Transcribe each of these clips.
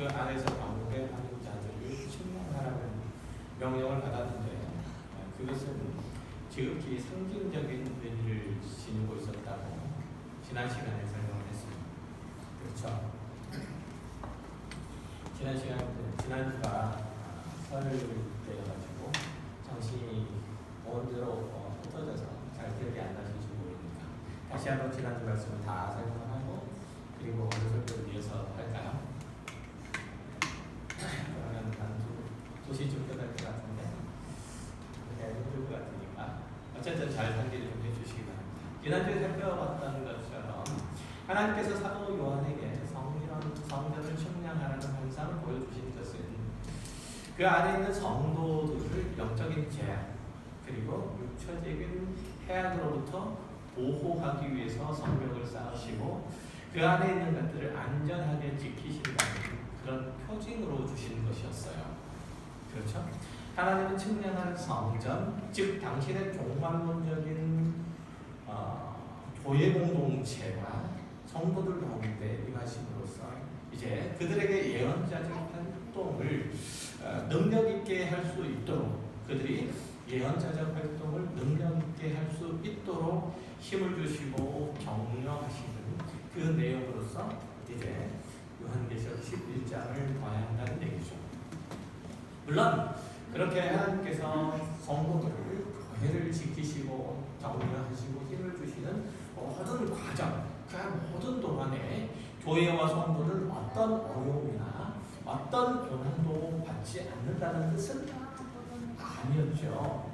그 안에서 경배하는 자들을 측량하라는 명령을 받았는데 그것은 지극히 상징적인 의미를 지니고 있었다고 지난 시간에 설명을 했습니다. 그렇죠? 지난주가 설때여가지고 정신이 온대로 흩어져서 잘 기억이 안 나실지 모르니까 다시 한번 지난주 말씀을 다 설명하고 그리고 오늘 설교를 위해서 할까요? 그러면 한 2시쯤 끝날 것 같은데 힘들 것 같으니까 어쨌든 잘 상기를 좀 해주시기 바랍니다. 지난주에 살펴봤던 것처럼 하나님께서 사도 요한에게 성전을 측량하라는 환상을 보여주신 것은 그 안에 있는 성도들을 영적인 재앙 그리고 육체적인 해악으로부터 보호하기 위해서 성벽을 쌓으시고 그 안에 있는 것들을 안전하게 지키신다는 그런 표징으로 주신 것이었어요. 그렇죠? 하나님은 측량하는 성전, 즉 당신의 종말론적인 교회 공동체와 성도들 가운데 임하심으로써 이제 그들에게 예언자적 활동을 능력 있게 할 수 있도록 그들이 예언자적 활동을 능력 있게 할 수 있도록 힘을 주시고 격려하시는 그 내용으로서 이제 요한계시록 11장을 봐야 한다는 얘기죠. 물론 그렇게 하나님께서 성도들을 교회를 지키시고 격려하시고 힘을 주시는 모든 과정, 그 모든 동안에 교회와 성도는 어떤 어려움이나 어떤 고난도 받지 않는다는 뜻은 아니었죠.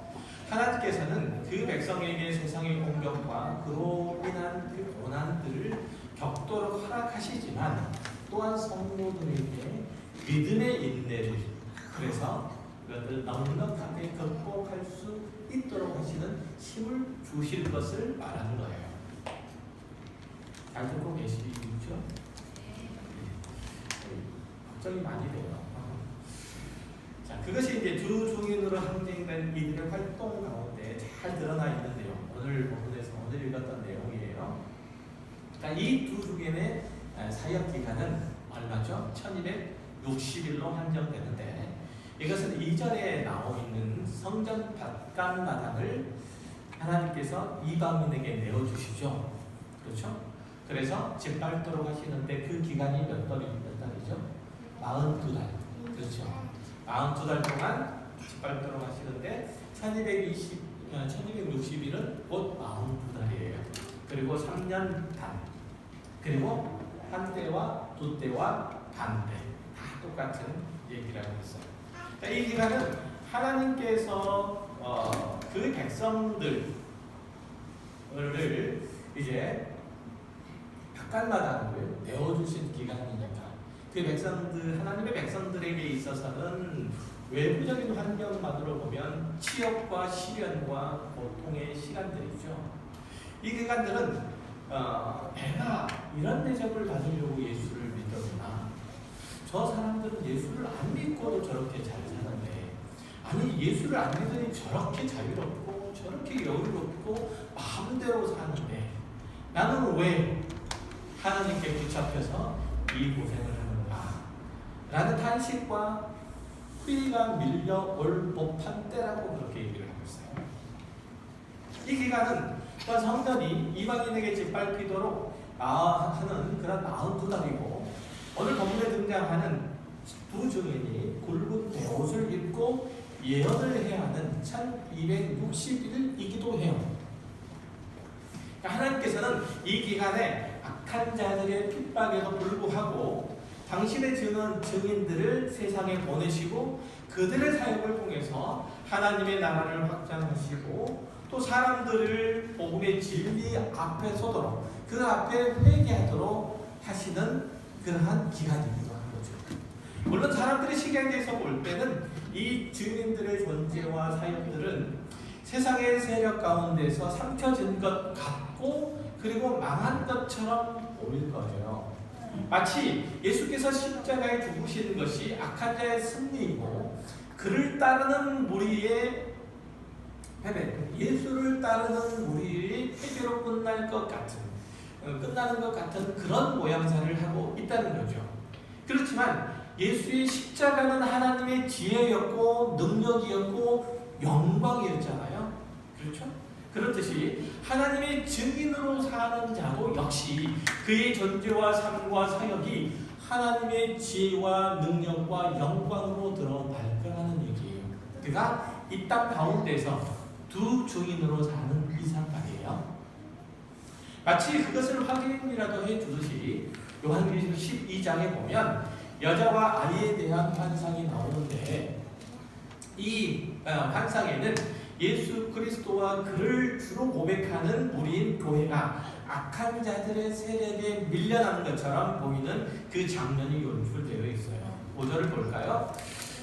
하나님께서는 그 백성에게 세상의 공격과 그로 인한 그 고난들을 겪도록 허락하시지만 또한 성도들에게 믿음의 인내를 그래서 그것을 넉넉하게 극복할 수 있도록 하시는 힘을 주실 것을 말하는 거예요. 잘 듣고 계시죠? 걱정이 많이 돼요. 자, 그것이 이제 두 증인으로 상징된 이들의 활동 가운데 잘 드러나 있는 내용. 오늘 본문에서 오늘 읽었던 내용이에요. 그러니까 이 두 증인의 사역 기간은 얼마죠? 1260일로 한정되는데 이것은 이전에 나오 있는 성전 바깥마당을 하나님께서 이방인에게 내어주시죠. 그렇죠? 그래서 짓밟도록 하시는데 그 기간이 몇 달이죠? 42달. 그렇죠? 42달 동안 짓밟도록 하시는데 1260일은 곧 42달이에요. 그리고 3년 반. 그리고 한 때와 두 때와 반 때. 다 똑같은 얘기를 하고 있어요. 이 기간은 하나님께서 그 백성들을 이제 바깥마당을 내어주신 기간이니까 그 백성들 하나님의 백성들에게 있어서는 외부적인 환경만으로 보면 치욕과 시련과 고통의 시간들이죠. 이 기간들은 내가 이런 대접을 받으려고 예수를 믿었구나. 저 사람들은 예수를 안 믿고도 저렇게 잘 사는데 아니 예수를 안 믿으니 저렇게 자유롭고 저렇게 여유롭고 마음대로 사는데 나는 왜 하나님께 붙잡혀서 이 고생을 하는가 라는 탄식과 후회가 밀려올 법한 때라고 그렇게 얘기를 하고 있어요. 이 기간은 또한 성전이 이방인에게 짓밟히도록 하는 그런 42달이고 오늘 본문에 등장하는 두 증인이 굵은 베옷을 입고 예언을 해야 하는 1260일이기도 해요. 그러니까 하나님께서는 이 기간에 악한 자들의 핍박에도 불구하고 당신의 증인들을 세상에 보내시고 그들의 사역을 통해서 하나님의 나라를 확장하시고 또 사람들을 복음의 진리 앞에 서도록 그 앞에 회개하도록 하시는 그러한 기간이기도 한 거죠. 물론 사람들의 시각에서 볼 때는 이 증인들의 존재와 사역들은 세상의 세력 가운데서 삼켜진 것 같고 그리고 망한 것처럼 보일 거예요. 마치 예수께서 십자가에 죽으시는 것이 악한 자의 승리이고 그를 따르는 무리의 패배, 예수를 따르는 무리의 패배로 끝나는 것 같은 그런 모양새를 하고 있다는 거죠. 그렇지만 예수의 십자가는 하나님의 지혜였고 능력이었고 영광이었잖아요. 그렇죠? 그렇듯이 하나님의 증인으로 사는 자도 역시 그의 존재와 삶과 사역이 하나님의 지혜와 능력과 영광으로 드러날 거라는 얘기예요. 그가 이 땅 가운데서 두 증인으로 사는 이상 말이에요. 마치 그것을 확인이라도 해주듯이 요한계시록 12장에 보면 여자와 아이에 대한 환상이 나오는데 이 환상에는 예수 그리스도와 그를 주로 고백하는 우리인 교회가 악한 자들의 세력에 밀려나는 것처럼 보이는 그 장면이 연출되어 있어요. 5절을 볼까요?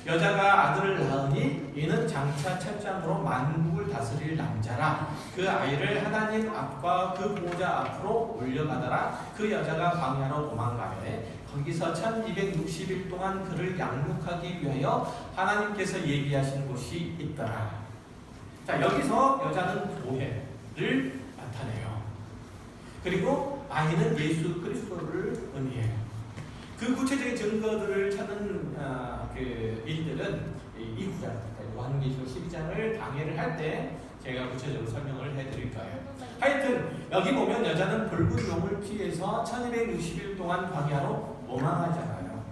여자가 아들을 낳으니 이는 장차 첫장으로 만국을 다스릴 남자라. 그 아이를 하나님 앞과 그 보좌 앞으로 올려가더라. 그 여자가 광야로 도망가매 거기서 1260일 동안 그를 양육하기 위하여 하나님께서 예비하신 곳이 있더라. 자, 여기서 여자는 교회를 나타내요. 그리고 아이는 예수 그리스도를 의미해요. 그 구체적인 증거들을 찾는 그 일들은 이 구절, 요한계시록 12장을 강해를 할 때 제가 구체적으로 설명을 해드릴 거예요. 하여튼 여기 보면 여자는 붉은 용을 피해서 1260일 동안 광야로 도망하잖아요.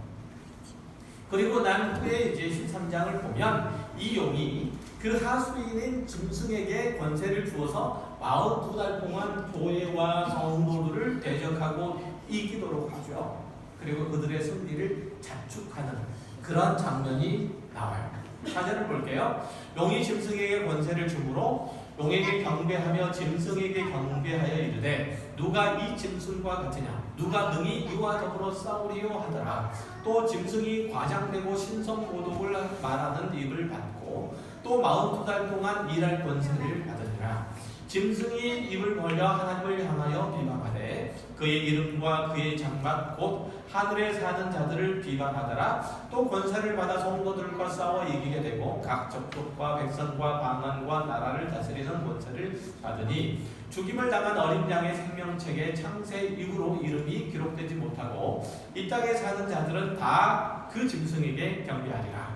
그리고 난 후에 이제 13장을 보면 이 용이 그 하수인인 짐승에게 권세를 주어서 42달 동안 교회와 성도들을 대적하고 이기도록 하죠. 그리고 그들의 승리를 자축하는 그런 장면이 나와요. 4절을 볼게요. 용이 짐승에게 권세를 주므로 용에게 경배하며 짐승에게 경배하여 이르되 누가 이 짐승과 같으냐 누가 능히 이와 더불어 싸우리요 하더라. 또 짐승이 과장되고 신성모독을 말하는 입을 받고 또 42달 동안 일할 권세를 받으니라. 짐승이 입을 벌려 하나님을 향하여 비방하되 그의 이름과 그의 장막 곧 하늘에 사는 자들을 비방하더라. 또 권세를 받아 성도들과 싸워 이기게 되고 각 족속과 백성과 방언과 나라를 다스리는 권세를 받으니 죽임을 당한 어린 양의 생명책에 창세 이후로 이름이 기록되지 못하고 이 땅에 사는 자들은 다 그 짐승에게 경배하리라.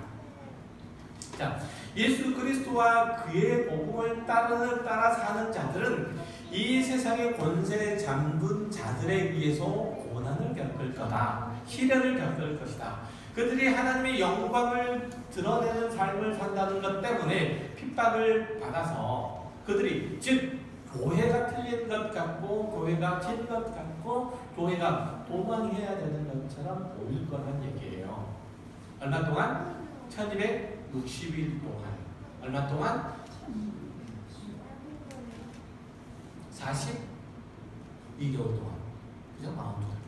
자, 예수 그리스도와 그의 복음을 따라 사는 자들은 이 세상의 권세에 잠든 자들에 의해서 고난을 겪을 거다. 시련을 겪을 것이다. 그들이 하나님의 영광을 드러내는 삶을 산다는 것 때문에 핍박을 받아서 그들이 즉 교회가 틀린 것 같고 교회가 진 것 같고 교회가 도망해야 되는 것처럼 보일 거란 얘기예요. 얼마 동안? 1260일 동안. 얼마 동안? 42개월 동안. 그죠? 42달 동안.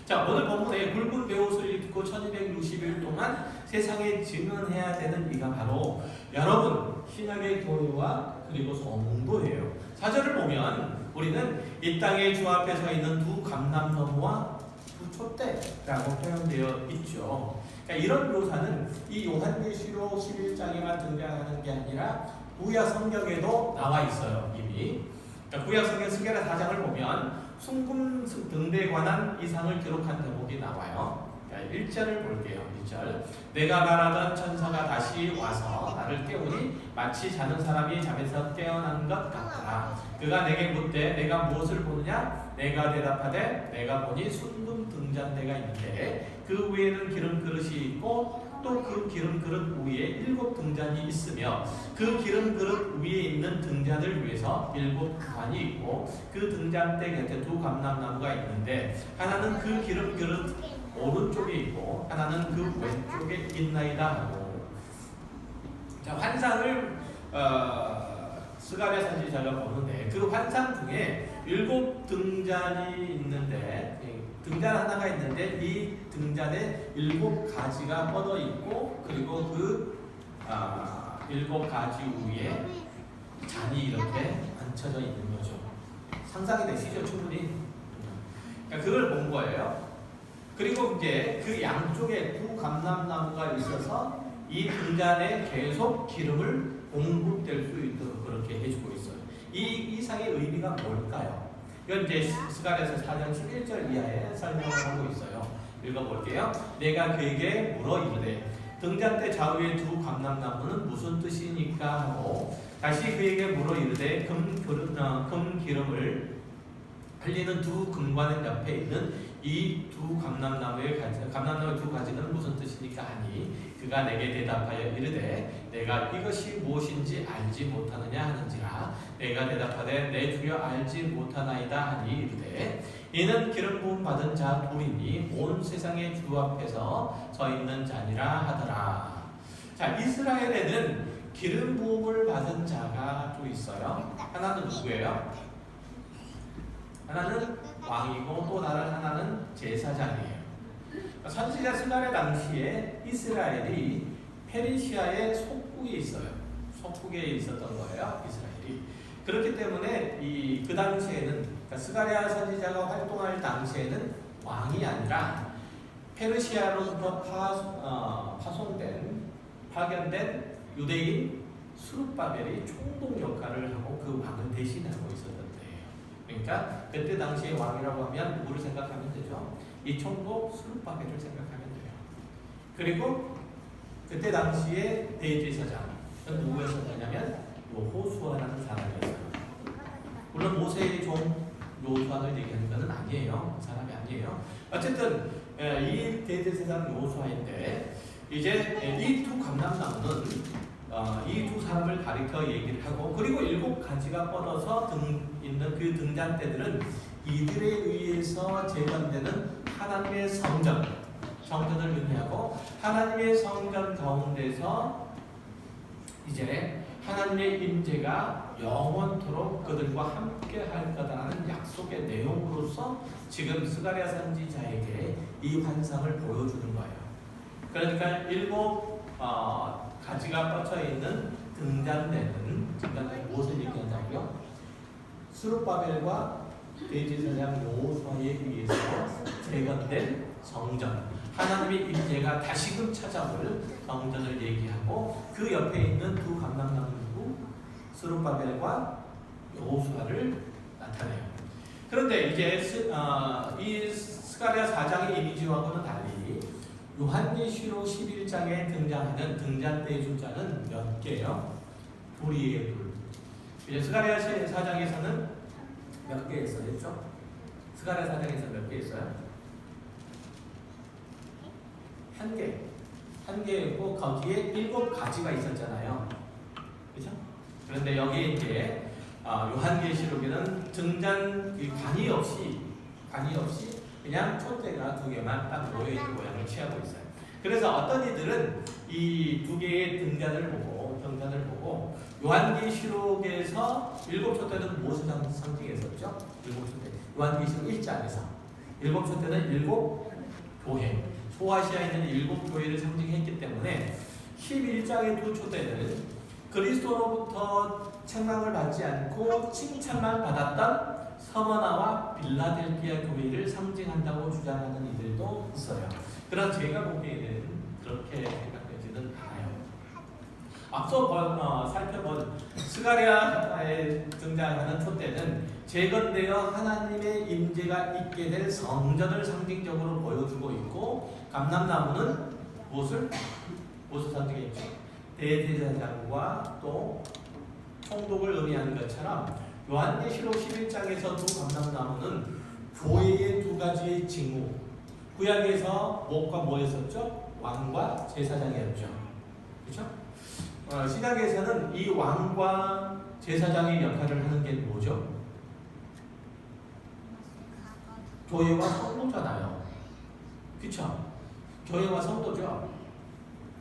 자, 오늘 본문에 굵은 베옷을 입고 1260일 동안 세상에 증언해야 되는 이가 바로 여러분 신약의 교회와 그리고 성도예요. 4절을 보면 우리는 이 땅에 주 앞에 서 있는 두 감람나무와 두 촛대라고 표현되어 있죠. 그러니까 이런 묘사는 이 요한계시록 11장에만 등장하는 게 아니라 구약 성경에도 나와 있어요. 이미. 그러니까 구약 성경 스가랴 4장을 보면 순금 등대에 관한 이상을 기록한 대목이 나와요. 1절을 볼게요. 1절. 내가 말하던 천사가 다시 와서 나를 깨우니 마치 자는 사람이 잠에서 깨어난 것 같더라. 그가 내게 묻되 내가 무엇을 보느냐? 내가 대답하되 내가 보니 순금 등잔대가 있는데 그 위에는 기름 그릇이 있고 또 그 기름 그릇 위에 7 등잔이 있으며 그 기름 그릇 위에 있는 등잔을 위해서 7 관이 있고 그 등잔대 곁에 두 감람나무가 있는데 하나는 그 기름 그릇 오른쪽에 있고 하나는 그 왼쪽에 있나이다 하고. 자, 환상을 스가랴 선지자가 보는데 그 환상 중에 7 등잔이 있는데 등잔 하나가 있는데 이 등잔에 7가지가 뻗어 있고 그리고 그 7가지 위에 잔이 이렇게 앉혀져 있는 거죠. 상상이 되시죠? 충분히. 그러니까 그걸 본 거예요. 그리고 이제 그 양쪽에 두 감람나무가 있어서 이 등잔에 계속 기름을 공급될 수 있도록 그렇게 해주고 있어요. 이 이상의 의미가 뭘까요? 이건 이제 스가랴서 4장 11절 이하에 설명을 하고 있어요. 읽어볼게요. 내가 그에게 물어 이르되 등잔대 좌우의 두 감람나무는 무슨 뜻이니까 하고 다시 그에게 물어 이르되 금 기름을 흘리는 두 금관 옆에 있는 이 두 감람나무의 두 가지는 무슨 뜻이니까 하니 그가 내게 대답하여 이르되 내가 이것이 무엇인지 알지 못하느냐 하는지라 내가 대답하되 내 주여 알지 못하나이다 하니 이르되 이는 기름 부음 받은 자 둘이니 온 세상의 주 앞에서 서 있는 자니라 하더라. 자, 이스라엘에는 기름 부음을 받은 자가 또 있어요. 하나는 누구예요? 하나는 왕이고 또 다른 하나는 제사장이에요. 선지자 스가랴 당시에 이스라엘이 페르시아의 속국에 있어요. 속국에 있었던 거예요, 이스라엘이. 그렇기 때문에 그 당시에는 그러니까 스가랴 선지자가 활동할 당시에는 왕이 아니라 페르시아로부터 파견된 유대인 수룹바벨이 총독 역할을 하고 그 왕을 대신하고 있었던 때예요. 그러니까 그때 당시에 왕이라고 하면 누구를 생각하면 되죠? 이 총독 수룹바벨을 생각하면 돼요. 그리고 그때 당시에 대제사장은 누구였었냐면 여호수아라는 사람이었어요. 물론 모세의 종 여호수아를 얘기하는 것은 아니에요. 그 사람이 아니에요. 어쨌든 이 대제사장 여호수아인데 이제 이 두 감람나무는 이 두 사람을 가리켜 얘기를 하고 그리고 7가지가 뻗어서 있는 그 등잔대들은 이들에 의해서 재건되는 하나님의 성전을 의미하고 하나님의 성전 가운데서 이제 하나님의 임재가 영원토록 그들과 함께 할 거다라는 약속의 내용으로서 지금 스가랴 선지자에게 이 환상을 보여주는 거예요. 그러니까 7가지가 뻗쳐 있는 등잔대는 무엇을 얘기한다고요? 수룹바벨과 대제사장 여호수아에 의해서 재건된 성전, 하나님의 임재가 다시금 찾아올 성전을 얘기하고 그 옆에 있는 두 감람나무 수룹바벨과 여호수아를 나타내요. 그런데 이제 이 스가랴 4장의 이미지와는 달리 요한계시록 11장에 등장하는 등잔대의 숫자는 몇 개예요? 둘이에요, 둘. 이제 스가랴 4장에서는 몇 개 있었죠? 스가랴 4장에서 몇 개 있어요? 한 개였고 거기에 7가지가 있었잖아요. 그렇죠? 그런데 여기에 이제 요한계시록에는 관이 없이 그냥 촛대가 2개만 딱 모여있는 모양을 취하고 있어요. 그래서 어떤 이들은 이 2개의 등잔을 보고 요한계시록에서 7촛대는 무엇을 상징했었죠? 7촛대. 요한계시록 1장에서 7촛대는 7교회, 소아시아에 있는 7교회를 상징했기 때문에 11장의 2촛대는 그리스도로부터 책망을 받지 않고 칭찬만 받았던 서머나와 빌라델피아 교회를 상징한다고 주장하는 이들도 있어요. 그러나 제가 보기에는 그렇게 생각되지는 않아요. 앞서 살펴본 스가랴에 등장하는 촛대는 재건되어 하나님의 임재가 있게 될 성전을 상징적으로 보여주고 있고 감람나무는 무엇을 상징했죠? 대제사장과 또 총독을 의미하는 것처럼 요한계시록 11장에서 두 감람나무는 교회의 2가지의 징후, 구약에서 무엇과 뭐였었죠? 왕과 제사장이었죠. 그렇죠? 신약에서는 이 왕과 제사장의 역할을 하는 게 뭐죠? 교회와 성도잖아요. 그렇죠? 교회와 성도죠.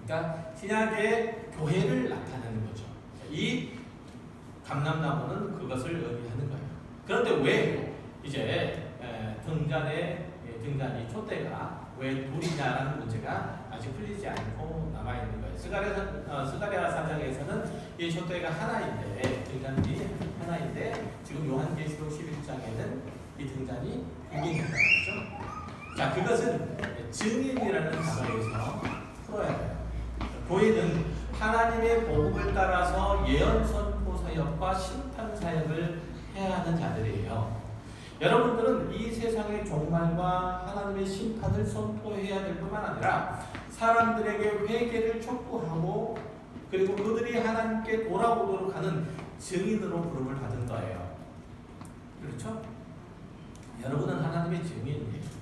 그러니까 신약의 교회를 나타내는 거죠. 이 감람나무는 그것을 의미하는 거예요. 그런데 왜 이제 등잔이 촛대가 왜 둘이냐라는 문제가 아직 풀리지 않고 남아있는 거예요. 스가랴 4장에서는 이 촛대가 하나인데 등잔이 하나인데 지금 요한계시록 11장에는 이 등잔이 2개입니다. 그렇죠? 자, 그것은 증인이라는 단어에서 풀어야 돼요. 교회는 하나님의 복음을 따라서 예언 선포 사역과 심판 사역을 해야 하는 자들이에요. 여러분들은 이 세상의 종말과 하나님의 심판을 선포해야 될 뿐만 아니라 사람들에게 회개를 촉구하고 그리고 그들이 하나님께 돌아오도록 하는 증인으로 부름을 받은 거예요. 그렇죠? 여러분은 하나님의 증인이에요.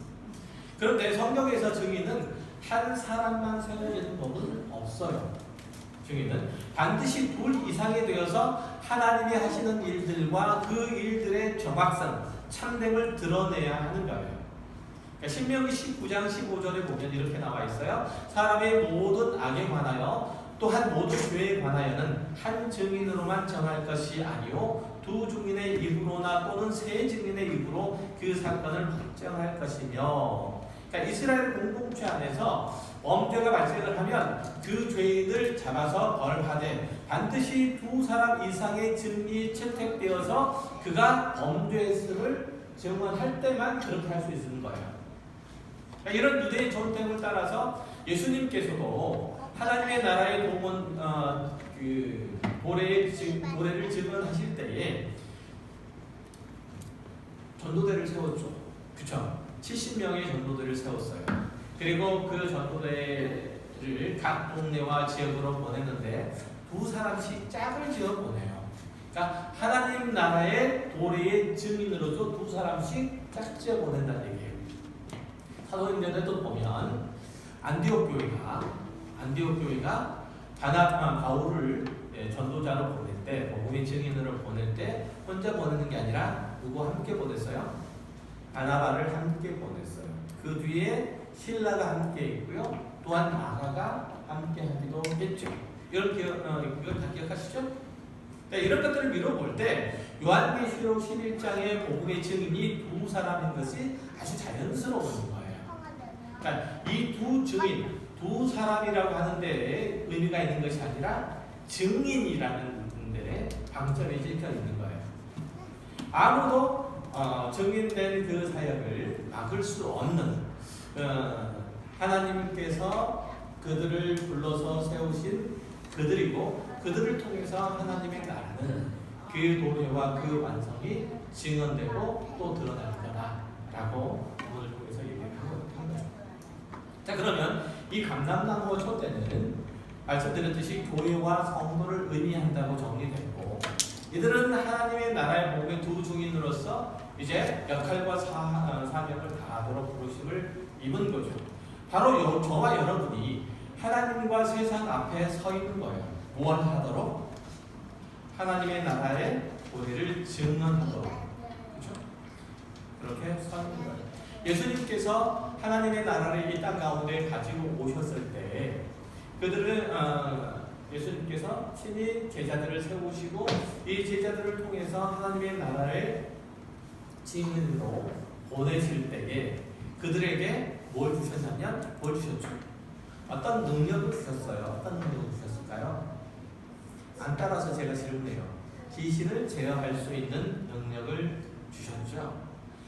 그런데 성경에서 증인은 한 사람만 세워지는 법은 없어요. 증인은 반드시 둘 이상이 되어서 하나님이 하시는 일들과 그 일들의 정확성, 참됨을 드러내야 하는 거예요. 그러니까 신명기 19장 15절에 보면 이렇게 나와 있어요. 사람의 모든 악에 관하여 또한 모든 죄에 관하여는 한 증인으로만 정할 것이 아니요 두 증인의 입으로나 또는 세 증인의 입으로 그 사건을 확정할 것이며. 그러니까 이스라엘 공동체 안에서 범죄가 발생을 하면 그 죄인을 잡아서 벌하되 반드시 두 사람 이상의 증인이 채택되어서 그가 범죄했음을 증언할 때만 그렇게 할 수 있는 거예요. 그러니까 이런 유대의 전통을 따라서 예수님께서도 하나님의 나라의 동원 도래를 증언하실 때에 전도대를 세웠죠. 그렇죠? 70명의 전도대를 세웠어요. 그리고 그 전도대를 각 동네와 지역으로 보냈는데 두 사람씩 짝을 지어 보내요. 그러니까 하나님 나라의 도래의 증인으로서 두 사람씩 짝 지어 보낸다는 얘기예요. 사도행전에도 보면 안디옥 교회가 바울을 전도자로 보낼 때, 복음의 증인으로 보낼 때 혼자 보내는 게 아니라 누구 함께 보냈어요? 바나바를 함께 보냈어요. 그 뒤에 실라가 함께 있고요. 또한 마가가 함께 하기도 했죠. 이걸 다 기억하시죠? 네, 이런 것들을 미뤄볼 때 요한계시록 11장의 복음의 증인이 두 사람인 것이 아주 자연스러운 거예요. 그러니까 이 두 증인, 두 사람이라고 하는데 의미가 있는 것이 아니라 증인이라는 데 방점이 찍혀 있는 거예요. 아무도 증인된 그 사역을 막을 수 없는 하나님께서 그들을 불러서 세우신 그들이고 그들을 통해서 하나님의 나라는 그 도래와 그 완성이 증언되고 또 드러날 거다라고 오늘 통해서 얘기를 한 거죠. 자, 그러면 이 감람나무와 촛대는 말씀드렸듯이 교회와 성도를 의미한다고 정리됐고, 이들은 하나님의 나라의 복음의 두 증인으로서 이제 역할과 사명을 다하도록 부르심을 입은 거죠. 바로 저와 여러분이 하나님과 세상 앞에 서 있는 거예요. 뭘 하도록? 하나님의 나라의 도래를 증언하도록. 그렇죠? 그렇게 서 있는 거예요. 예수님께서 하나님의 나라를 이 땅 가운데 가지고 오셨을 때 그들은 예수님께서 친히 제자들을 세우시고 이 제자들을 통해서 하나님의 나라의 증인으로 보내실 때에 그들에게 뭘 주셨냐면 뭘 주셨죠? 어떤 능력을 주셨어요. 어떤 능력을 주셨을까요? 안 따라서 제가 질문해요. 귀신을 제어할 수 있는 능력을 주셨죠.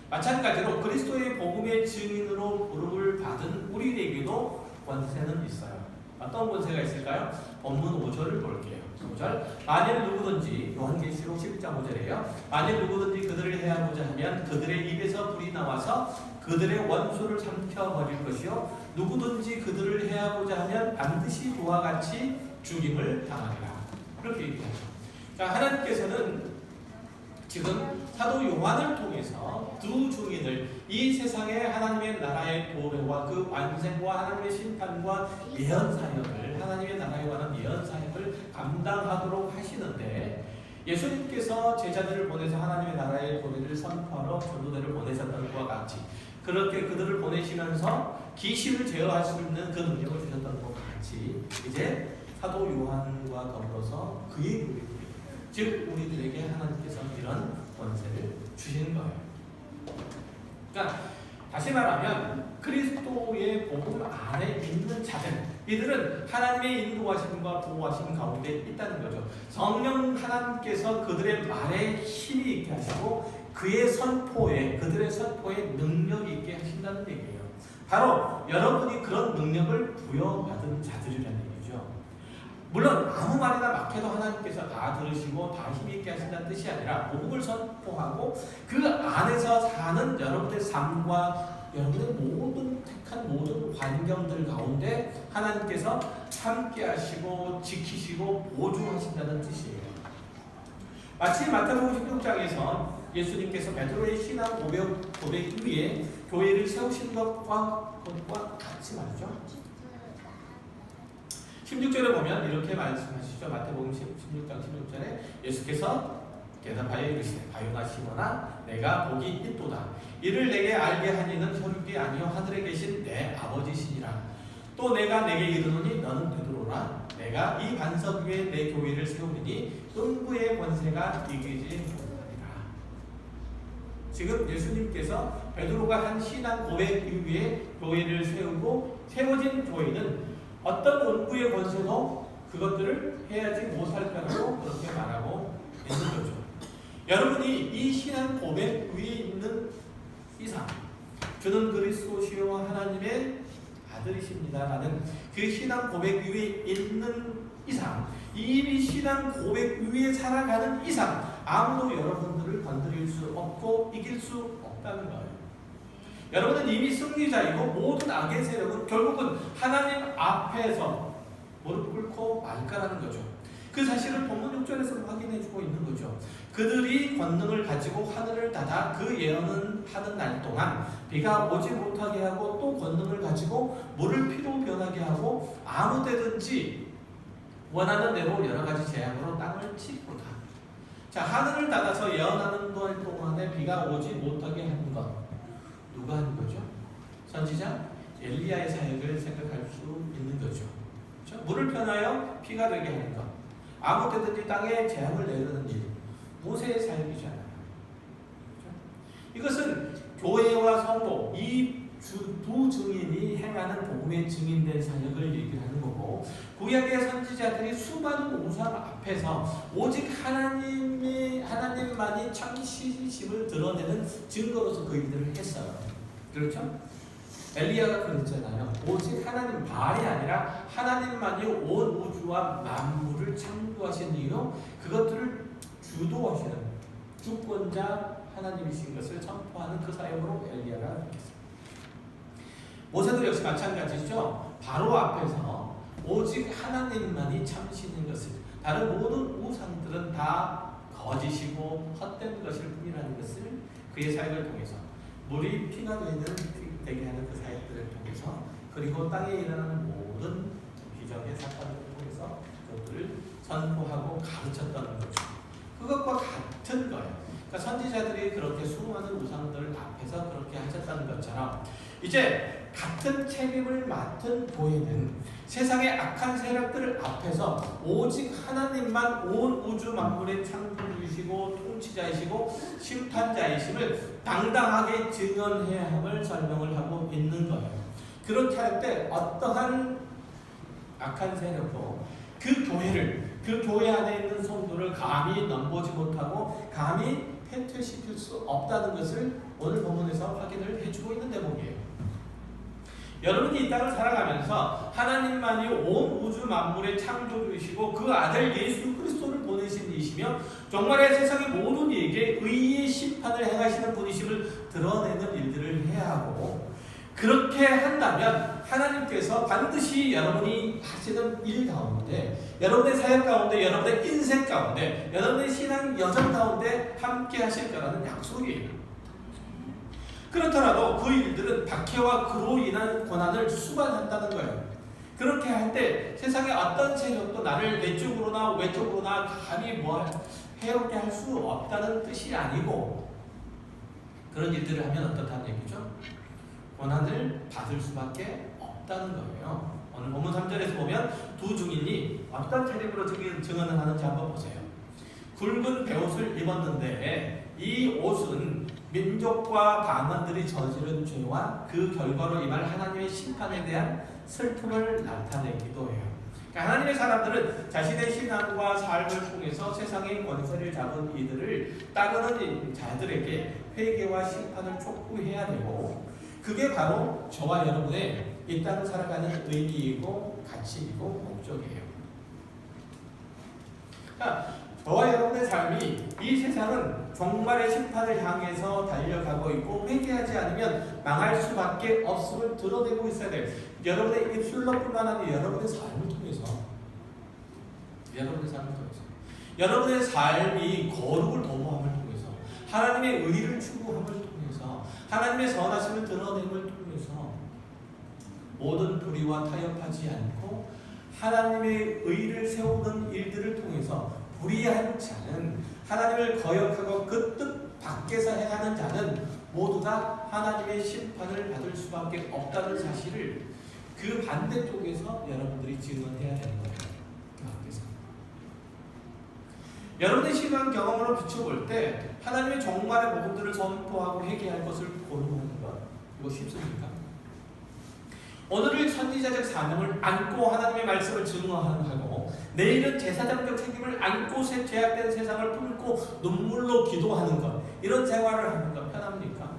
마찬가지로 그리스도의 복음의 증인으로 부름을 받은 우리에게도 권세는 있어요. 어떤 권세가 있을까요? 본문 5절을 볼게요. 5절. 만일 누구든지, 요한계시록 10장 5절이에요. 만일 누구든지 그들을 해하고자 하면 그들의 입에서 불이 나와서 그들의 원수를 삼켜버릴 것이요 누구든지 그들을 해하고자 하면 반드시 그와 같이 죽임을 당하리라. 그렇게 얘기하죠. 자, 하나님께서는 지금 사도 요한을 통해서 두 증인을 이 세상의 하나님의 나라의 도래와 그 완성과 하나님의 심판과 예언 사역을, 하나님의 나라에 관한 예언 사역을 감당하도록 하시는데, 예수님께서 제자들을 보내서 하나님의 나라의 도래를 선포하러 전도대를 보내셨던 것과 같이 그렇게 그들을 보내시면서 귀신을 제어할 수 있는 그 능력을 주셨던 것과 같이 이제 사도 요한과 더불어서 그의 교회, 즉 우리들에게 하나님께서 이런 권세를 주시는 거예요. 그러니까 다시 말하면 그리스도의 복음 안에 있는 자들, 이들은 하나님의 인도하심과 보호하심 가운데 있다는 거죠. 성령 하나님께서 그들의 말에 힘이 있게 하시고 그들의 선포에 능력이 있게 하신다는 얘기예요. 바로 여러분이 그런 능력을 부여받은 자들이라는 얘기죠. 물론 아무 말이나 막 해도 하나님께서 다 들으시고 다 힘있게 하신다는 뜻이 아니라 복음을 선포하고 그 안에서 사는 여러분의 삶과 여러분의 모든 택한 모든 환경들 가운데 하나님께서 함께 하시고 지키시고 보조하신다는 뜻이에요. 마치 마태복음 16장에서 예수님께서 베드로의 신앙 고백 위에 교회를 세우신 것과 같이 말이죠. 16절에 보면 이렇게 말씀하시죠. 마태복음 16장 16절에 예수께서 대답하여 이르시되 바요나 시몬아 내가 복이 있도다. 이를 내게 알게 하니는 혈육이 아니요 하늘에 계신 내 아버지시니라. 또 내가 내게 이르노니 너는 베드로라. 내가 이 반석 위에 내 교회를 세우리니 음부의 권세가 이기지 못하리라. 지금 예수님께서 베드로가 한 신앙 고백 위에 교회를 세우고 세워진 교회는 어떤 음부의 권세도 그것들을 해야지 못할 거라고 그렇게 말하고 있는 거죠. 여러분이 이 신앙 고백 위에 있는 이상 주는 그리스도시요 하나님의 아들이십니다 라는 그 신앙 고백 위에 있는 이상 이미 신앙 고백 위에 살아가는 이상 아무도 여러분들을 건드릴 수 없고 이길 수 없다는 거예요. 여러분은 이미 승리자이고 모든 악의 세력은 결국은 하나님 앞에서 무릎 꿇고 말까라는 거죠. 그 사실을 본문 6절에서 확인해주고 있는 거죠. 그들이 권능을 가지고 하늘을 닫아 그 예언은 하는 날 동안 비가 오지 못하게 하고 또 권능을 가지고 물을 피로 변하게 하고 아무 때든지 원하는 대로 여러 가지 재앙으로 땅을 치고다. 자, 하늘을 닫아서 예언하는 동안에 비가 오지 못하게 하는 것 누가 하는 거죠? 선지자 엘리야의 사역을 생각할 수 있는 거죠. 그렇죠? 물을 편하여 피가 되게 하는 것, 아무 때든지 땅에 재앙을 내리는 일, 모세의 사역이잖아요. 그렇죠? 이것은 교회와 성도 이 두 증인이 행하는 복음의 증인된 사역을 얘기하는 거고, 구약의 선지자들이 수많은 우상 앞에서 오직 하나님만이 참신심을 드러내는 증거로서 그 일들을 했어요. 그렇죠? 엘리야가 그랬잖아요. 오직 하나님 말이 아니라 하나님만이 온 우주와 만물을 창조하신 이유, 그것들을 주도하시는 주권자 하나님이신 것을 선포하는 그 사역으로 엘리야가 했습니다. 모세도 역시 마찬가지죠. 바로 앞에서 오직 하나님만이 참신인 것을, 다른 모든 우상들은 다 거짓이고 헛된 것일 뿐이라는 것을 그의 사역을 통해서, 물이 피가 되게 하는 그 사역들을 통해서, 그리고 땅에 일어나는 모든 기적의 사건을 통해서 그것들을 선포하고 가르쳤다는 거죠. 그것과 같은 거예요. 그러니까 선지자들이 그렇게 수많은 우상들 앞에서 그렇게 하셨다는 것처럼 이제 같은 책임을 맡은 교회는 세상의 악한 세력들 앞에서 오직 하나님만 온 우주 만물의 창조주이시고 통치자이시고 심판자이심을 당당하게 증언해야 함을 설명을 하고 있는 거예요. 그렇게 할 때 어떠한 악한 세력도 그 교회 안에 있는 성도를 감히 넘보지 못하고 감히 퇴퇴시킬 수 없다는 것을 오늘 본문에서 확인을 해주고 있는 대목이에요. 여러분이 이 땅을 살아가면서 하나님만이 온 우주 만물의 창조주이시고 그 아들 예수 그리스도를 보내신 이시며 정말의 세상의 모든 이에게 의의 심판을 행하시는 분이심을 드러내는 일들을 해야 하고, 그렇게 한다면 하나님께서 반드시 여러분이 하시는 일 가운데, 여러분의 사역 가운데, 여러분의 인생 가운데, 여러분의 신앙 여정 가운데 함께 하실 거라는 약속이에요. 그렇더라도 그 일들은 박해와 그로 인한 고난을 수반한다는 거예요. 그렇게 할 때 세상의 어떤 세력도 나를 내쪽으로나 외쪽으로나 감히 해롭게 할 수 없다는 뜻이 아니고, 그런 일들을 하면 어떻다는 얘기죠? 고난을 받을 수밖에 없다는 거예요. 오늘 본문 3절에서 보면 두 증인이 어떤 차림으로 증언을 하는지 한번 보세요. 굵은 베옷을 입었는데 이 옷은 민족과 방언들이 저지른 죄와 그 결과로 임할 하나님의 심판에 대한 슬픔을 나타내기도 해요. 그러니까 하나님의 사람들은 자신의 신앙과 삶을 통해서 세상의 권세를 잡은 이들을 따르는 자들에게 회개와 심판을 촉구해야 되고, 그게 바로 저와 여러분의 이 땅을 살아가는 의미이고 가치이고 목적이에요. 그러니까 저와 여러분의 삶이 이 세상은 종말의 심판을 향해서 달려가고 있고 회개하지 않으면 망할 수밖에 없음을 드러내고 있어야 돼요. 여러분의 입술로뿐만 아니라 여러분의 삶을 통해서 여러분의 삶이 거룩을 도모함을 통해서 하나님의 의를 추구함을 통해서 하나님의 선하심을 드러냄을 통해서 모든 불의와 타협하지 않고 하나님의 의를 세우는 일들을 통해서 불의한 자는 하나님을 거역하고 그 뜻 밖에서 행하는 자는 모두 다 하나님의 심판을 받을 수밖에 없다는 사실을 그 반대쪽에서 여러분들이 증언해야 되는 거예요. 그 앞에서 여러분의 신앙 경험으로 비춰볼 때 하나님의 종말의 복음들을 선포하고 회개할 것을 고르는 것 이거 쉽습니까? 오늘을 선지자적 사명을 안고 하나님의 말씀을 증언하고 내일은 제사장적 책임을 안고 죄악된 세상을 품고 눈물로 기도하는 것 이런 생활을 하는 것 편합니까?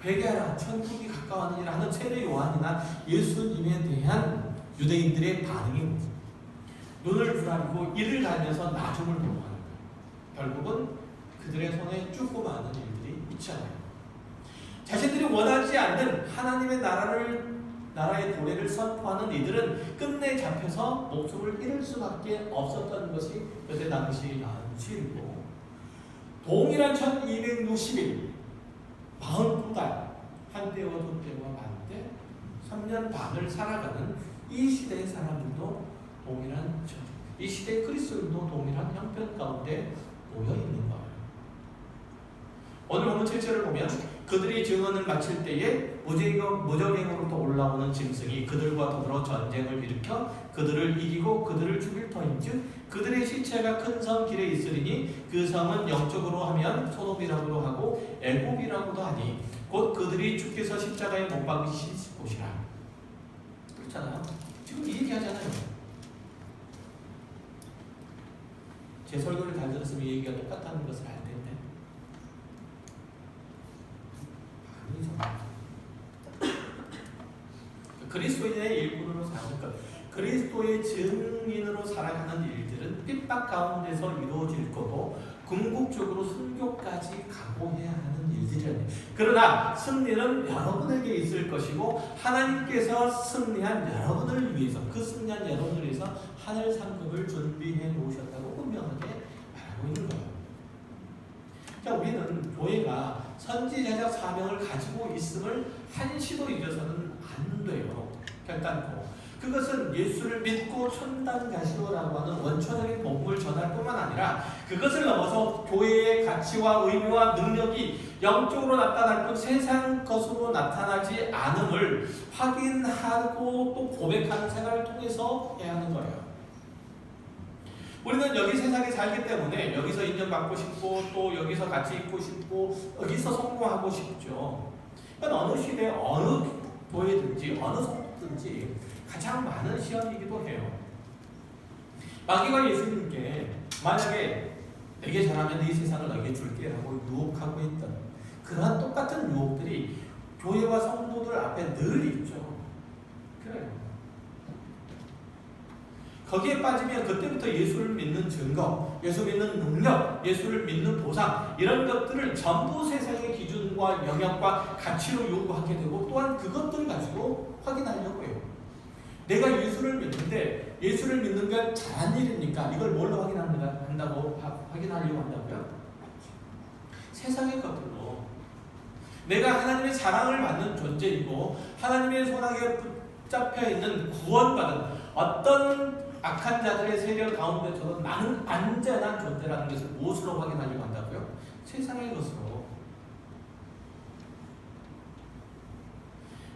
회개하라 천국이 가까웠느니라 하는 세례 요한이나 예수님에 대한 유대인들의 반응이 눈을 부라리고 이를 갈면서 나중을 보는 거예요. 결국은 그들의 손에 쭈고 마는 일들이 있잖아요. 자신들이 원하지 않는 하나님의 나라의 도래를 선포하는 이들은 끝내 잡혀서 목숨을 잃을 수밖에 없었던 것이 그때 당시 현실이고 동일한 1260일 42달 한때와 두때와 반때 3년 반을 살아가는 이 시대의 사람들도 동일한 이 시대의 그리스도인도 동일한 형편 가운데 모여있는 거예요. 오늘 본문 7절을 보면 그들이 증언을 마칠 때에 무적행으로부터 올라오는 짐승이 그들과 더불어 전쟁을 일으켜 그들을 이기고 그들을 죽일 터인즉 그들의 시체가 큰 섬 길에 있으리니 그 섬은 영적으로 하면 소돔이라고도 하고 애굽이라고도 하니 곧 그들이 주께서 십자가에 못 박으신 곳이라. 그렇잖아요. 지금 이 얘기하잖아요. 제 설교를 잘 들었으면 이 얘기가 똑같다는 것을 알 텐데 그리스도인의 일꾼으로 사는 것, 그리스도의 증인으로 살아가는 일들은 핍박 가운데서 이루어질 거고 궁극적으로 순교까지 각오해야 하는 일들이에요. 그러나 승리는 여러분에게 있을 것이고 하나님께서 승리한 여러분을 위해서 그 승리한 여러분을 위해서 하늘 상급을 준비해 놓으셨다고 분명하게 말하고 있는 거예요. 자, 우리는 교회가 선지자적 사명을 가지고 있음을 한시도 잊어서는 안 돼요. 결단코. 그것은 예수를 믿고 천당 가시오라고 하는 원초적인 복음을 전할 뿐만 아니라 그것을 넘어서 교회의 가치와 의미와 능력이 영적으로 나타날 뿐 세상 것으로 나타나지 않음을 확인하고 또 고백하는 생활을 통해서 해야 하는 거예요. 우리는 여기 세상에 살기 때문에 여기서 인정받고 싶고 또 여기서 같이 있고 싶고 여기서 성공하고 싶죠. 그러니까 어느 시대 어느 교회든지 어느 성도든지 가장 많은 시험이기도 해요. 마귀가 예수님께 만약에 내게 잘하면 이 세상을 너에게 줄게 라고 유혹하고 있던 그러한 똑같은 유혹들이 교회와 성도들 앞에 늘 있죠. 그래요. 거기에 빠지면 그때부터 예수를 믿는 증거, 예수 믿는 능력, 예수를 믿는 보상 이런 것들을 전부 세상의 기준과 영역과 가치로 요구하게 되고 또한 그것들을 가지고 확인하려고 해요. 내가 예수를 믿는데 예수를 믿는 건 잘한 일입니까? 이걸 뭘로 확인하려고 한다고요? 세상의 것들로. 내가 하나님의 사랑을 받는 존재이고 하나님의 손아귀에 붙잡혀 있는 구원받은 어떤 악한 자들의 세력 가운데서도 나는 안전한 존재라는 것을 무엇으로 확인하려고 한다고요? 세상의 것으로.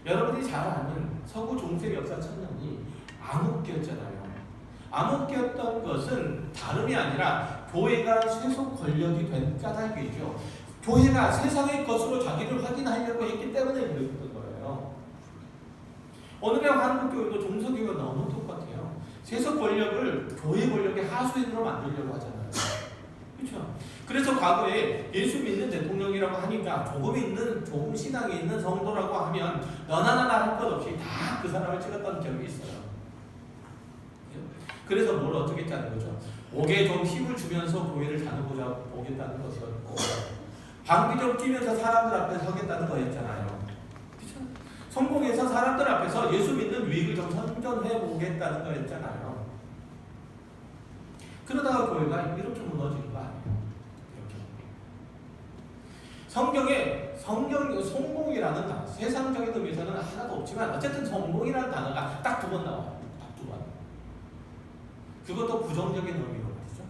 여러분이 잘 아는 서구 중세 역사 1000년이 암흑기였잖아요. 암흑기였던 것은 다름이 아니라 교회가 세속 권력이 된 까닭이죠. 교회가 세상의 것으로 자기를 확인하려고 했기 때문에 그랬던 거예요. 오늘의 한국교회도 종서교회가 너무 똑같아요. 세속 권력을 교회 권력의 하수인으로 만들려고 하잖아요. 그렇죠? 그래서 과거에 예수 믿는 대통령이라고 하니까 조금 신앙이 있는 성도라고 하면 너나 나나 할 것 없이 다 그 사람을 찍었던 적이 있어요. 그래서 뭘 어떻게 짜는 거죠? 목에 좀 힘을 주면서 교회를 다녀보자 보겠다는 것이었고, 방귀 좀 끼면서 사람들 앞에 서겠다는 거였잖아요. 그렇죠? 성공해서 사람들 앞에서 예수 믿는 위익을 좀 선전해 보겠다는 거였잖아요. 그러다가 교회가 이렇게 무너지는 거 아니에요? 이렇게. 성경에 성공이라는 단어, 세상적인 의미에서는 하나도 없지만 어쨌든 성공이라는 단어가 딱 두 번 나와요. 딱 두 번. 그것도 부정적인 의미로 말이죠.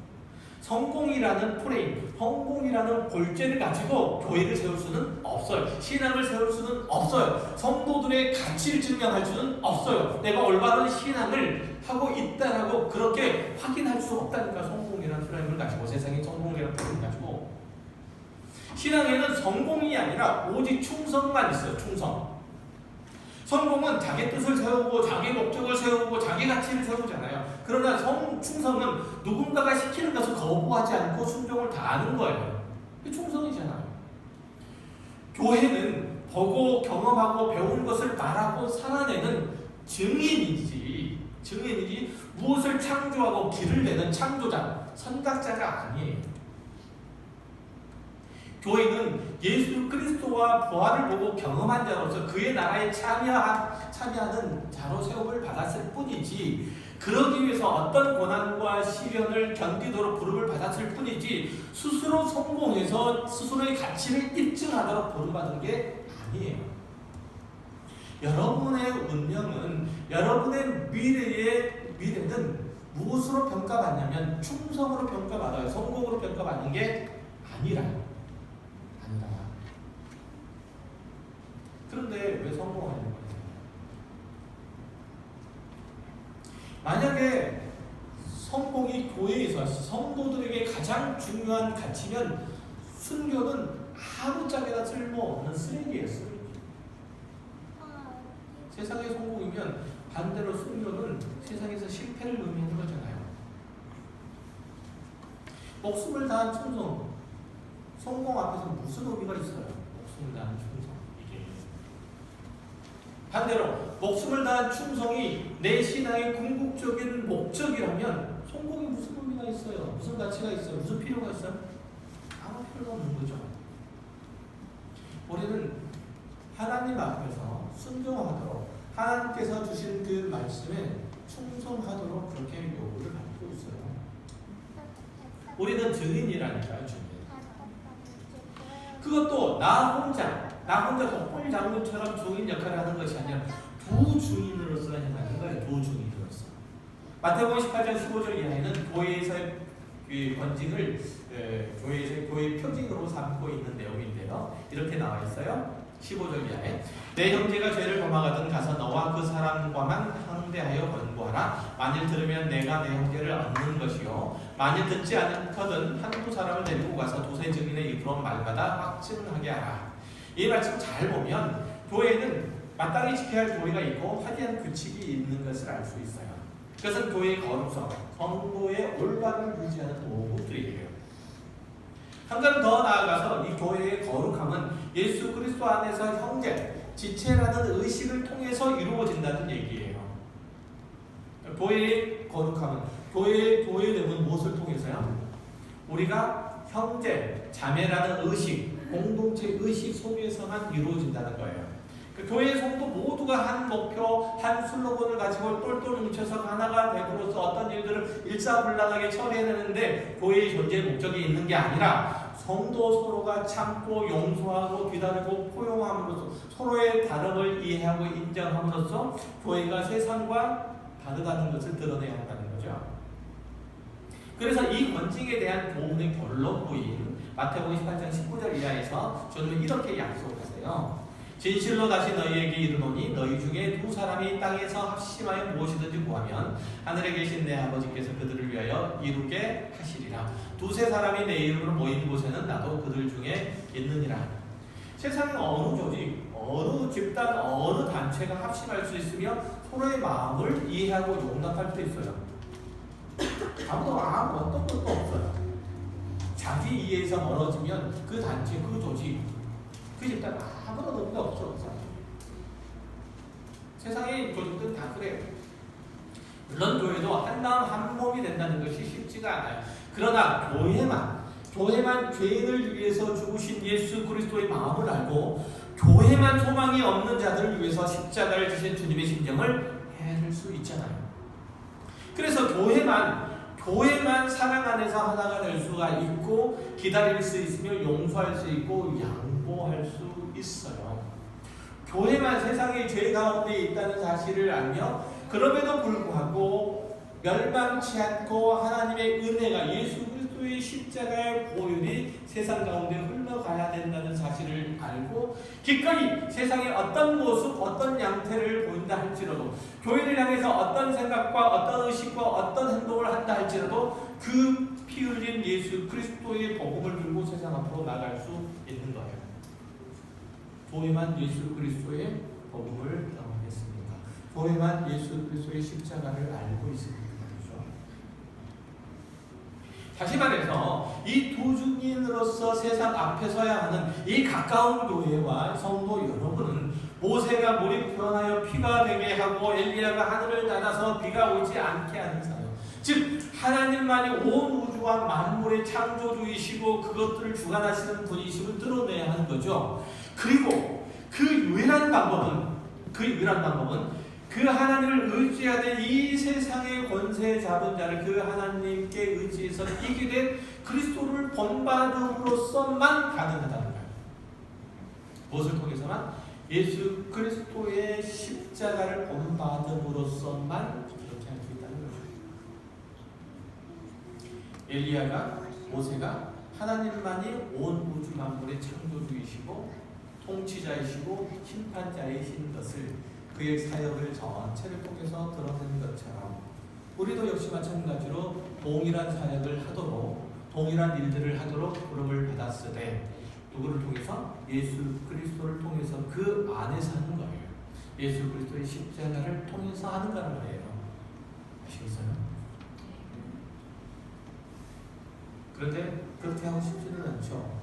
성공이라는 프레임, 성공이라는 골재를 가지고 교회를 세울 수는 없어요. 신앙을 세울 수는 없어요. 성도들의 가치를 증명할 수는 없어요. 내가 올바른 신앙을 하고 있다라고 그렇게 확인할 수 없다니까. 성공이라는 프레임을 가지고, 세상의 성공이라는 프레임을 가지고. 신앙에는 성공이 아니라 오직 충성만 있어요. 충성. 성공은 자기 뜻을 세우고 자기 목적을 세우고 자기 가치를 세우잖아요. 그러나 충성은 누군가가 시키는 것을 거부하지 않고 순종을 다하는 거예요. 그게 충성이잖아요. 교회는 보고 경험하고 배운 것을 말하고 살아내는 증인이지 무엇을 창조하고 길을 내는 창조자, 선각자가 아니에요. 교회는 예수 그리스도와 부활을 보고 경험한 자로서 그의 나라에 참여하는 자로 세움을 받았을 뿐이지, 그러기 위해서 어떤 고난과 시련을 견디도록 부름을 받았을 뿐이지, 스스로 성공해서 스스로의 가치를 입증하도록 부름받은 게 아니에요. 여러분의 운명은, 여러분의 미래는 무엇으로 평가받냐면 충성으로 평가받아요. 성공으로 평가받는 게 아니라요. 그런데 왜 성공하는 거예요? 만약에 성공이 교회에서 성도들에게 가장 중요한 가치면 순교는 아무짝에나 쓸모없는 쓰레기예요. 쓰레기. 세상의 성공이면 반대로 순교는 세상에서 실패를 의미하는 거잖아요. 목숨을 다한 충성, 성공 앞에서 무슨 의미가 있어요? 목숨을 다한 충성. 반대로 목숨을 다한 충성이 내 신앙의 궁극적인 목적이라면 성공이 무슨 의미가 있어요? 무슨 가치가 있어요? 무슨 필요가 있어요? 아무 필요가 없는 거죠. 우리는 하나님 앞에서 순종하도록, 하나님께서 주신 그 말씀에 충성하도록 그렇게 요구를 받고 있어요. 우리는 증인이라니까요. 증인. 그것도 나 혼자 독불 장군처럼 증인 역할을 하는 것이 아니라 두 증인으로서 하는 거예요. 두 증인으로서. 마태복음 18장 15절 이하에는 교회에서의 권징을 교회의 표징으로 삼고 있는 내용인데요. 이렇게 나와 있어요. 15절 이하에 내 형제가 죄를 범하거든 가서 너와 그 사람과만 상대하여 권고하라. 만일 들으면 내가 내 형제를 얻는 것이요 만일 듣지 않거든 한두 사람을 데리고 가서 두세 증인의 입으로 말마다 확증하게 하라. 이 말씀 잘 보면 교회는 마땅히 지켜야 할 교회가 있고 화려한 규칙이 있는 것을 알 수 있어요. 그것은 교회의 거룩성, 성도의 올바름을 유지하는 도구들이에요. 한 걸음 더 나아가서 이 교회의 거룩함은 예수 그리스도 안에서 형제, 지체라는 의식을 통해서 이루어진다는 얘기예요. 교회의 거룩함은 교회됨은 무엇을 통해서요? 우리가 형제, 자매라는 의식, 공동체 의식 속에서만 이루어진다는 거예요. 교회의 성도 모두가 한 목표, 한 슬로건을 가지고 똘똘 뭉쳐서 하나가 됨으로써 어떤 일들을 일사불란하게 처리해내는데 교회의 존재 목적이 있는 게 아니라 성도 서로가 참고 용서하고 기다리고 포용함으로써 서로의 다름을 이해하고 인정함으로써 교회가 세상과 다르다는 것을 드러내야 한다는 거죠. 그래서 이 권징에 대한 교훈의 결론부인 마태복음 18장 19절 이하에서 주님은 이렇게 약속하세요. 진실로 다시 너희에게 이르노니 너희 중에 두 사람이 땅에서 합심하여 무엇이든지 구하면 하늘에 계신 내 아버지께서 그들을 위하여 이루게 하시리라. 두세 사람이 내 이름으로 모인 곳에는 나도 그들 중에 있느니라. 세상에 어느 조직, 어느 집단, 어느 단체가 합심할 수 있으며 서로의 마음을 이해하고 용납할 수 있어요. 아무도 어떤 것도 없어요. 자기 이해에서 멀어지면 그 단체, 그 조직, 그 집단 아무런 의미가 없어. 세상의 조직들은 다 그래요. 물론 교회도 한 마음 한 몸이 된다는 것이 쉽지가 않아요. 그러나 교회만 죄인을 위해서 죽으신 예수 그리스도의 마음을 알고 교회만 소망이 없는 자들을 위해서 십자가를 지신 주님의 심정을 헤아릴 수 있잖아요. 그래서 교회만 사랑 안에서 하나가 될 수가 있고 기다릴 수 있으며 용서할 수 있고 양보할 수 있어요. 교회만 세상의 죄 가운데 있다는 사실을 알며 그럼에도 불구하고 멸망치 않고 하나님의 은혜가 예수 그리스도의 십자가의 보혈이 세상 가운데 흘러가야 된다는 사실을 알고 기꺼이 세상의 어떤 모습, 어떤 양태를 보인다 할지라도 교회를 향해서 어떤 생각과 어떤 의식과 어떤 행동을 한다 할지라도 그 피 흘린 예수 그리스도의 복음을 들고 세상 앞으로 나갈 수 있는 거예요. 교회만 예수 그리스도의 복음을 경험했습니다. 교회만 예수 그리스도의 십자가를 알고 있습니다. 다시 말해서 이 두 증인으로서 세상 앞에 서야 하는 이 가까운 교회와 성도 여러분은 모세가 물이 변하여 피가 되게 하고 엘리야가 하늘을 닫아서 비가 오지 않게 하는 사역, 즉 하나님만이 온 우주와 만물의 창조주이시고 그것들을 주관하시는 분이심을 드러내야 하는 거죠. 그리고 그 유일한 방법은 그 하나님을 의지하되 이 세상의 권세 잡은 자를 그 하나님께 의지해서 이기되 그리스도를 본받음으로써만 가능하다는 거예요. 무엇을 통해서만? 예수 그리스도의 십자가를 본받음으로써만 그렇게 할 수 있다는 거죠. 엘리야가, 모세가 하나님만이 온 우주 만물의 창조주이시고 통치자이시고 심판자이신 것을 그의 사역을 전체를 통해서 드러낸 것처럼 우리도 역시 마찬가지로 동일한 사역을 하도록 동일한 일들을 하도록 부름을 받았으되 누구를 통해서? 예수 그리스도를 통해서 그 안에서 하는 거예요. 예수 그리스도의 십자가를 통해서 하는 거란 말이에요. 아시겠어요? 그런데 그렇게 하고 싶지는 않죠.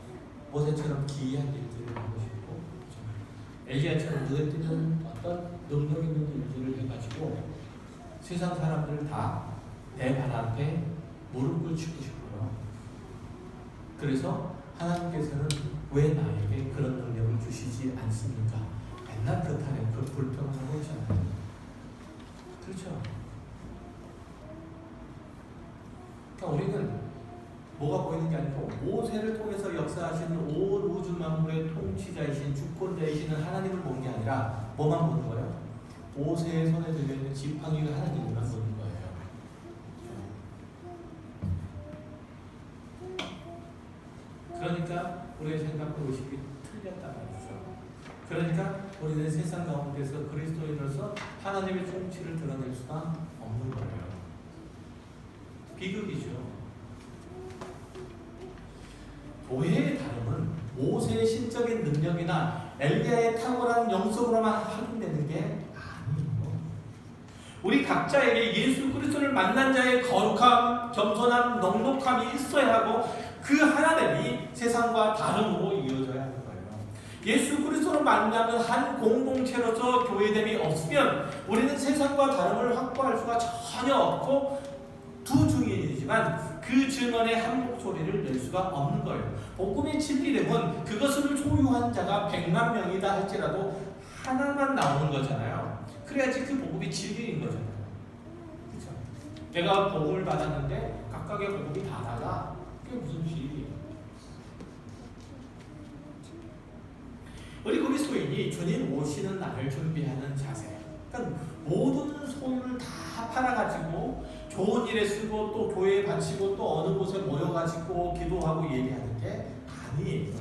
모세처럼 기이한 일들을 하고 싶고 엘리야처럼 눈에 띄는 어떤 능력 있는 일들을 해가지고 세상 사람들을 다 내 발 앞에 무릎 꿇히고 싶어요. 그래서 하나님께서는 왜 나에게 그런 능력을 주시지 않습니까? 맨날 그렇다면 그 불평하고 있잖아요. 그렇죠? 그러니까 우리는 뭐가 보이는 게 아니고 모세를 통해서 역사하시는 온 우주 만물의 통치자이신 주권자이시는 하나님을 보는 게 아니라 뭐만 보는 거예요? 모세의 손에 들려있는 지팡이가 하나님만 보는 거예요. 그러니까 우리의 생각과 의식이 틀렸단 말이죠. 그러니까 우리는 세상 가운데서 그리스도인으로서 하나님의 통치를 드러낼 수가 없는 거예요. 비극이죠. 교회의 다름은 모세의 신적인 능력이나 엘리야의 탁월한 영성으로만 확인되는 게 아니에요. 우리 각자에게 예수 그리스도를 만난 자의 거룩함, 겸손함, 넉넉함이 있어야 하고 그 하나됨이 세상과 다름으로 이어져야 하는 거예요. 예수 그리스도를 만나는 한 공동체로서 교회됨이 없으면 우리는 세상과 다름을 확보할 수가 전혀 없고 두 증인이지만 그 증언의 한 목소리를 낼 수가 없는 거예요. 복음의 진리됨은 그것을 소유한 자가 100만 명이다 할지라도 하나만 나오는 거잖아요. 그래야지 그 복음이 진리인 거잖아요. 그렇죠? 내가 복음을 받았는데 각각의 복음이 다 달라. 그게 무슨 진리예요? 우리 그리스도인이 주님 오시는 날을 준비하는 자세. 그러니까 모든 소유를 다 팔아가지고 좋은 일에 쓰고 또 교회에 바치고 또 어느 곳에 모여가지고 기도하고 얘기하는 게 아니에요.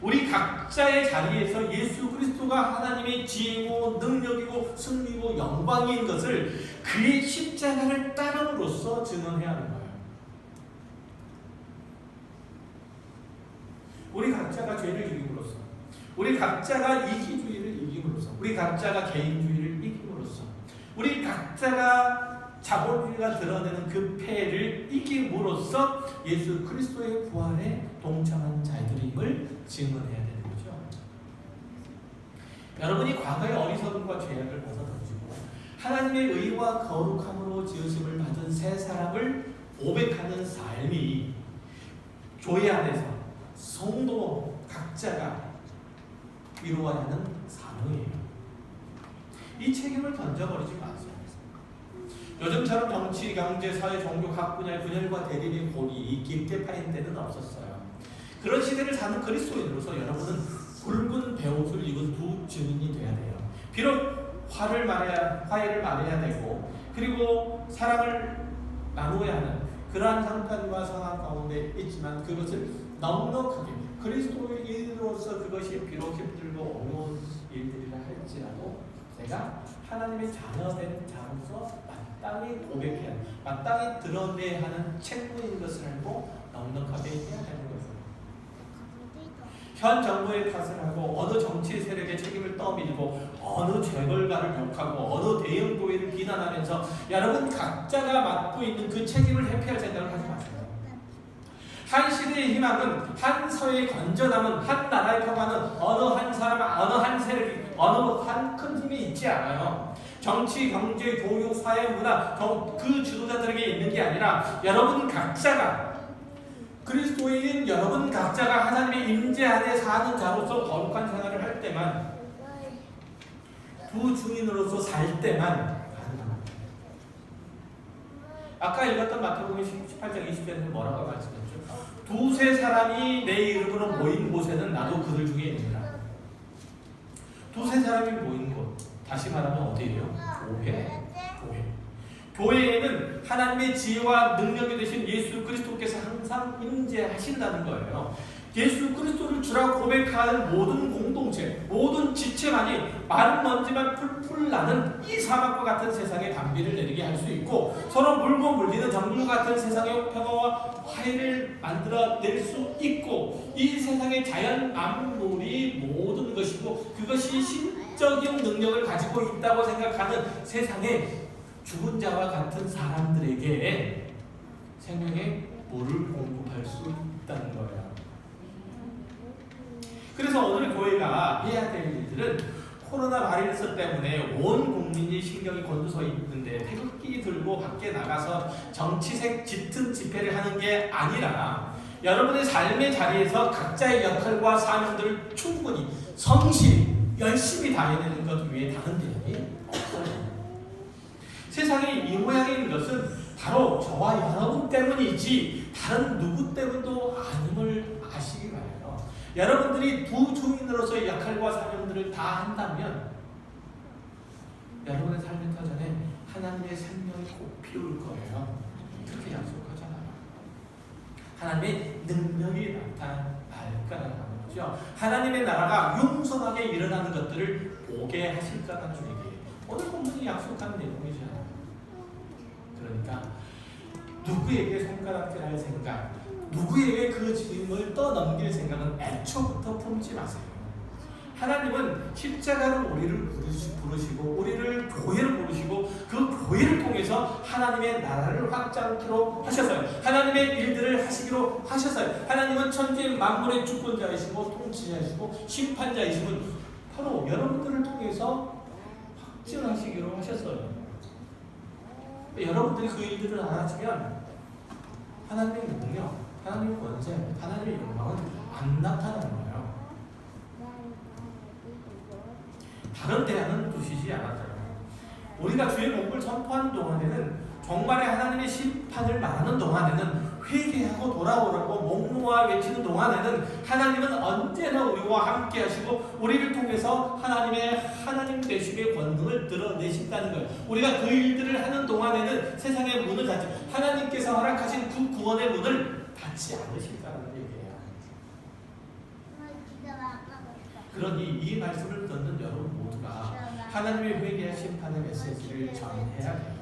우리 각자의 자리에서 예수 그리스도가 하나님의 지혜고 능력이고 승리고 영광인 것을 그의 십자가를 따름으로써 증언해야 하는 거예요. 우리 각자가 죄를 이김으로써, 우리 각자가 이기주의를 이김으로써, 우리 각자가 개인주의를 이김으로써, 우리 각자가 자본주의가 드러내는 그 폐해를 이김으로써 예수 그리스도의 부활에 동참한 자들임을 증언해야 되는 거죠. 여러분이 과거의 어리석음과 죄악을 벗어던지고 하나님의 의와 거룩함으로 사랑을 고백하는 삶이 교회 안에서 성도 각자가 이루어야 하는 사명이에요. 이 책임을 던져버리지 마세요. 요즘처럼 정치, 경제, 사회, 종교 각 분야의 분열과 대립의 골이 깊게 파인 때는 없었어요. 그런 시대를 사는 그리스도인으로서 여러분은 굵은 배옷을 입은 두 증인이 돼야 돼요. 비록 화해를 말해야 되고 그리고 사랑을 나누어야 하는 그러한 상황과 상황 가운데 있지만 그것을 넉넉하게 그리스도인으로서 그것이 비록 힘들고 어려운 일들이라 할지라도 내가 하나님의 자녀된 자로서 마땅히 고백해야 하는, 마땅히 드러내야 하는 책무인 것을 알고 넉넉하게 해야 되는 것입니다. 현 정부의 탓을 하고 어느 정치 세력의 책임을 떠밀고 어느 재벌가를 욕하고 어느 대형 교회를 비난하면서 여러분 각자가 맡고 있는 그 책임을 회피할 생각을 하지 마세요. 한 시대의 희망은 한 사회의 건전함은 한 나라의 평화는 어느 한 사람, 어느 한 세력이 어느 한 큰 힘이 있지 않아요. 정치, 경제, 교육, 사회, 문화 그 지도자들에게 있는 게 아니라 여러분 각자가 그리스도인 여러분 각자가 하나님의 임재 안에 사는 자로서 거룩한 생활을 할 때만 두 주인으로서 살 때만 가능합니다. 아까 읽었던 마태복음 18장 20절에서 뭐라고 말씀했죠? 두세 사람이 내 이름으로 모인 곳에는 나도 그들 중에 있느니라. 두세 사람이 모인 곳, 다시 말하면 어디예요? 교회. 교회에는 하나님의 지혜와 능력이 되신 예수 그리스도께서 항상 임재하신다는 거예요. 예수 그리스도를 주라고 고백하는 모든 공동체, 모든 지체만이 마른 먼지만 풀풀 나는 이 사막과 같은 세상에 단비를 내리게 할 수 있고 서로 물고 물리는 정류 같은 세상의 평화와 화해를 만들어낼 수 있고 이 세상의 자연 만물이 모든 것이고 그것이 신적인 능력을 가지고 있다고 생각하는 세상에 죽은 자와 같은 사람들에게 생명의 물을 공급할 수 있다는 거예요. 그래서 오늘 교회가 해야 될 일들은 코로나 바이러스 때문에 온 국민이 신경이 곤두서 있는데 태극기 들고 밖에 나가서 정치색 짙은 집회를 하는 게 아니라 여러분의 삶의 자리에서 각자의 역할과 사명들을 충분히 성실히 열심히 다해내는 것 외에 다른 대안이 없어요. 세상이 이 모양인 것은 바로 저와 여러분 때문이지 다른 누구 때문도 아님을 아시기 바라요. 여러분들이 두 주인으로서의 역할과 사명들을 다 한다면 여러분의 삶의 터전에 하나님의 생명이 꼭 피울 거예요. 그렇게 약속하잖아요. 하나님의 능력이 나타날 거라는 거죠. 하나님의 나라가 융성하게 일어나는 것들을 보게 하실 거라는 얘기예요. 오늘 본문이 약속하는 내용이잖아요. 그러니까 누구에게 손가락질할 생각, 누구에게 그 짐을 떠넘길 생각은 애초부터 품지 마세요. 하나님은 십자가로 우리를 부르시고 우리를 교회를 부르시고 그 교회를 통해서 하나님의 나라를 확장키로 하셨어요. 하나님의 일들을 하시기로 하셨어요. 하나님은 천지 만물의 주권자이시고 통치자이시고 심판자이시고 바로 여러분들을 통해서 확증하시기로 하셨어요. 여러분들이 그 일들을 안 하시면 하나님의 능력, 하나님의 권세, 하나님의 영광은 안 나타나는 거예요. 다른 대안은 두시지 않았잖아요. 우리가 주의 복을 선포하는 동안에는 정말의 하나님의 심판을 말하는 동안에는 회개하고 돌아오라고 목놓아 외치는 동안에는 하나님은 언제나 우리와 함께 하시고 우리를 통해서 하나님 되심의 권능을 드러내신다는 거예요. 우리가 그 일들을 하는 동안에는 세상의 문을 닫지 하나님께서 허락하신 그 구원의 문을 닫지 않으실까라는 얘기예요. 그러니 이 말씀을 듣는 여러분 모두가 하나님의 회개와 심판의 메시지를 전해야 돼요.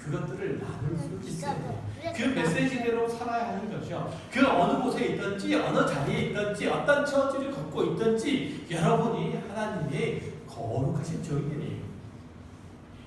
그것들을 나눌 수 있어야 돼요. 그 메시지대로 살아야 하는 것이요. 그 어느 곳에 있든지 어느 자리에 있든지 어떤 처지를 걷고 있든지 여러분이 하나님의 거룩하신 증인이에요.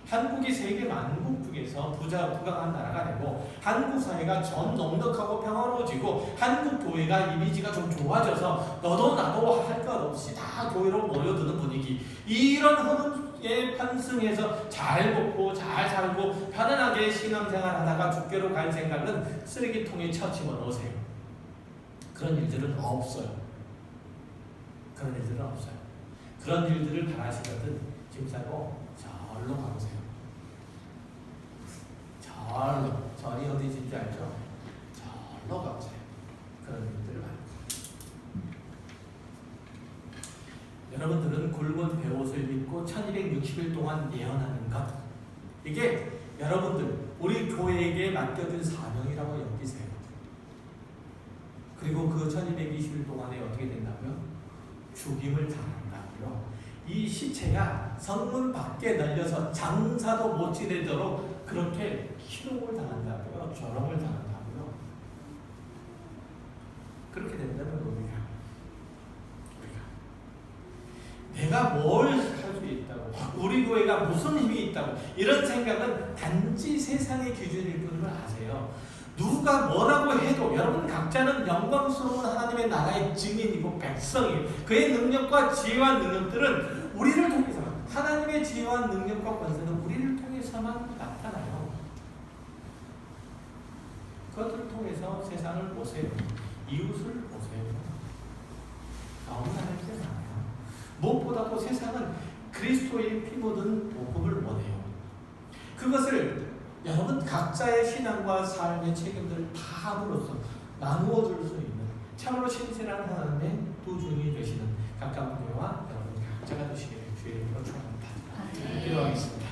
한국이 세계 만국 중에서 부강한 나라가 되고 한국 사회가 전 넉넉하고 평화로워지고 한국 교회가 이미지가 좀 좋아져서 너도 나도 할 것 없이 다 교회로 모여드는 분위기 이런 흐름 거기에 편승해서 잘 먹고 잘 살고 편안하게 신앙생활 하다가 죽게로 갈 생각은 쓰레기통에 쳐 집어넣으세요. 그런 일들은 없어요. 그런 일들은 없어요. 그런 일들을 바라시거든 짐 싸고 절로 가보세요. 절로. 절이 어디인지 알죠? 절로 가보세요. 그런 일들을 바랍니다. 여러분들은 굵은 베옷을 입고 1260일 동안 예언하는 것, 이게 여러분들 우리 교회에게 맡겨준 사명이라고 여기세요. 그리고 그 1220일 동안에 어떻게 된다고요? 죽임을 당한다고요. 이 시체가 성문 밖에 널려서 장사도 못 지내도록 그렇게 희롱을 당한다고요. 조롱을 당한다고요. 그렇게 된다면 우리가 내가 뭘 할 수 있다고, 우리 교회가 무슨 힘이 있다고, 이런 생각은 단지 세상의 기준일 뿐을 아세요. 누가 뭐라고 해도 여러분 각자는 영광스러운 하나님의 나라의 증인이고 백성이에요. 그의 능력과 지혜와 능력들은 우리를 통해서, 하나님의 지혜와 능력과 권세는 우리를 통해서만 나타나요. 그것들을 통해서 세상을 보세요. 이웃을 보세요. 너무나 할게 많아요. 무엇보다도 세상은 그리스도의 피 묻은 복음을 원해요. 그것을 여러분 각자의 신앙과 삶의 책임들을 다 함으로써 나누어 줄 수 있는 참으로 신실한 하나님의 두 증인이 되시는 가까운 교회와 여러분 각자가 되시기를 주의 이름으로 축원합니다. 기도하겠습니다.